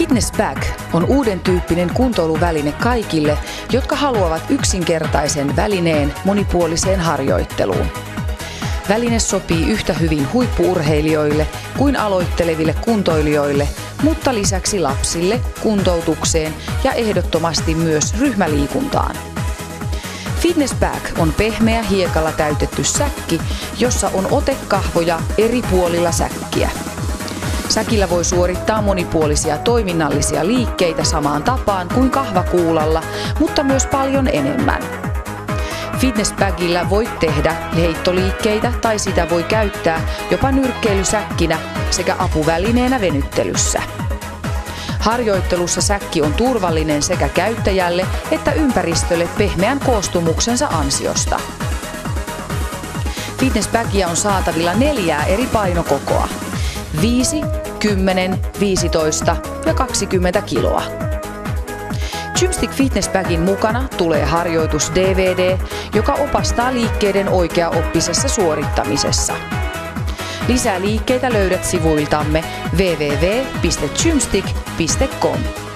Fitness Bag on uuden tyyppinen kuntoiluväline kaikille, jotka haluavat yksinkertaisen välineen monipuoliseen harjoitteluun. Väline sopii yhtä hyvin huippu-urheilijoille kuin aloitteleville kuntoilijoille, mutta lisäksi lapsille, kuntoutukseen ja ehdottomasti myös ryhmäliikuntaan. Fitness Bag on pehmeä hiekalla täytetty säkki, jossa on otekahvoja eri puolilla säkkiä. Säkillä voi suorittaa monipuolisia toiminnallisia liikkeitä samaan tapaan kuin kahvakuulalla, mutta myös paljon enemmän. Fitness Bagilla voit tehdä heittoliikkeitä tai sitä voi käyttää jopa nyrkkeilysäkkinä sekä apuvälineenä venyttelyssä. Harjoittelussa säkki on turvallinen sekä käyttäjälle että ympäristölle pehmeän koostumuksensa ansiosta. Fitness Bagia on saatavilla 4 eri painokokoa: 5, 10, 15 ja 20 kiloa. Gymstick Fitness Bagin mukana tulee harjoitus-DVD, joka opastaa liikkeiden oikeaoppisessa suorittamisessa. Lisää liikkeitä löydät sivuiltamme www.gymstick.com.